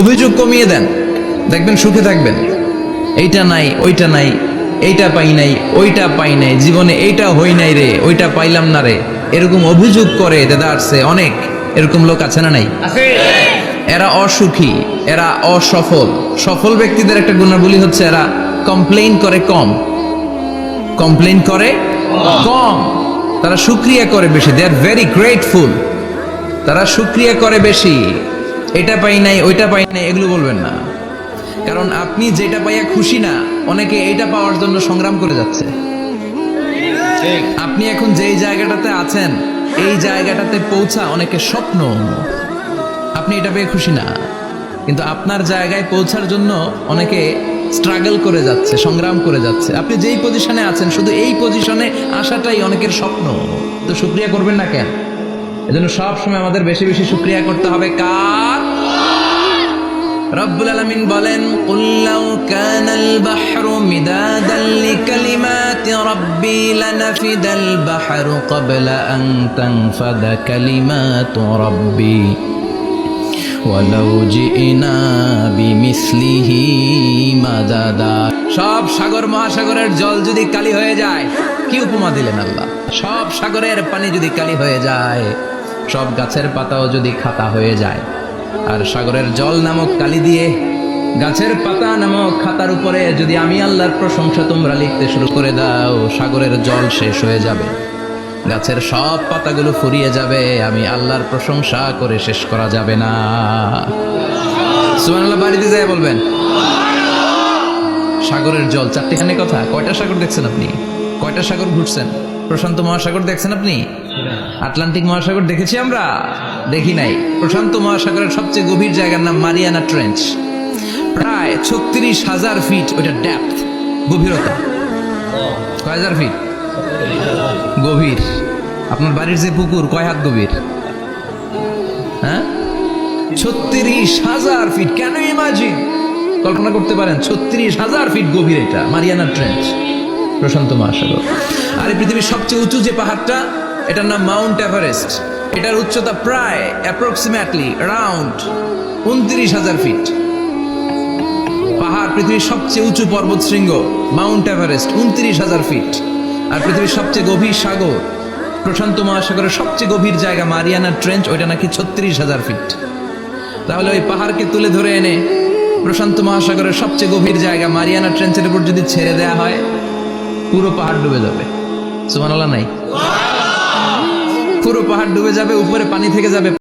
অভিযোগ কমিয়ে দেন, দেখবেন সুখে থাকবেন। এইটা নাই, ওইটা নাই, এইটা পাই নাই, ওইটা পাই নাই, জীবনে এইটা হই নাই রে, ওইটা পাইলাম না রে, এরকম অভিযোগ করে দেদারসে অনেক এরকম লোক আছে না নাই? এরা অসুখী, এরা অসফল। সফল ব্যক্তিদের একটা গুণাবলী হচ্ছে এরা কমপ্লেইন করে কম, কমপ্লেইন করে কম, তারা শুকরিয়া করে বেশি। দে আর ভেরি গ্রেটফুল। তারা শুকরিয়া করে বেশি। এটা পাই নাই, ওইটা পাই নাই, এগুলো বলবেন না। কারণ আপনি যেটা পাইয়া খুশি না, অনেকে এইটা পাওয়ার জন্য সংগ্রাম করে যাচ্ছে। আপনি এখন যেই জায়গাটাতে আছেন, এই জায়গাটাতে পৌঁছা অনেকে স্বপ্ন। আপনি এটা পেয়ে খুশি না, কিন্তু আপনার জায়গায় পৌঁছার জন্য অনেকে স্ট্রাগল করে যাচ্ছে, সংগ্রাম করে যাচ্ছে। আপনি যেই পজিশনে আছেন, শুধু এই পজিশনে আসাটাই অনেকের স্বপ্ন। তো শুকরিয়া করবেন না কেন? এজন্য সব সময় আমাদের বেশি বেশি শুকরিয়া করতে হবে কার? রব্বুল আলামিন বলেন, কুল লাউ কানাল বাহরু মিদাদান লিকালিমাতি রাব্বি লানাফিদাল বাহরু ক্বাবলা আন তানফাদা কালিমাতু রাব্বি ওয়ালাউ জিনা বিমিসলিহি মাদাদা। সব সাগর মহাসাগরের জল যদি কালি হয়ে যায়, কি উপমা দিলেন আল্লাহ? সব সাগরের পানি যদি কালি হয়ে যায়, সব গাছের পাতাও যদি খাতা হয়ে যায়, আর সাগরের জল নামক কালি দিয়ে গাছের পাতা নামক খাতার উপরে যদি আমি আল্লাহর প্রশংসা তোমরা লিখতে শুরু করে দাও, সাগরের জল শেষ হয়ে যাবে, গাছের সব পাতাগুলো ফুরিয়ে যাবে, আমি আল্লাহর প্রশংসা করে শেষ করা যাবে না। সুবহানাল্লাহ বাড়িতে যায় বলবেন। সাগরের জল, চারটিখানে কথা। কয়টা সাগর দেখছেন আপনি? কয়টা সাগর ঘুরছেন? প্রশান্ত মহাসাগর দেখছেন আপনি? আটলান্টিক মহাসাগর দেখেছি আমরা? দেখি নাই। প্রশান্ত মহাসাগরের সবচেয়ে গভীর জায়গার নাম মারিয়ানা ট্রেঞ্চ। প্রায় 36,000 ফিট ওইটা ডেপথ, গভীরতা। কয় হাজার ফিট গভীর? আপনার বাড়ির যে পুকুর কয় হাত গভীর? হ্যাঁ, 36,000 ফিট। কেন ইমাজিন, কল্পনা করতে পারেন? 36,000 ফিট গভীর এটা মারিয়ানা ট্রেঞ্চ, প্রশান্ত মহাসাগর। আর এই পৃথিবীর সবচেয়ে উঁচু যে পাহাড়টা, এটার নাম মাউন্ট এভারেস্ট। এটার উচ্চতা প্রায় অ্যাপ্রক্সিমেটলি অ্যারাউন্ড 29,000 ফিট। পাহাড়, পৃথিবীর সবচেয়ে উঁচু পর্বত শৃঙ্গ মাউন্ট এভারেস্ট, 29,000 ফিট। আর পৃথিবীর সবচেয়ে গভীর সাগর, প্রশান্ত মহাসাগরের সবচেয়ে গভীর জায়গা মারিয়ানা ট্রেঞ্চ, ওইটা নাকি 36,000 ফিট। তাহলে ওই পাহাড়কে তুলে ধরে এনে প্রশান্ত মহাসাগরের সবচেয়ে গভীর জায়গা মারিয়ানা ট্রেঞ্চের উপর যদি ছেড়ে দেয়া হয়, পুরো পাহাড় ডুবে যাবে। সুবহানাল্লাহ নাই? পুরো পাহাড় ডুবে যাবে, উপরে পানি থেকে যাবে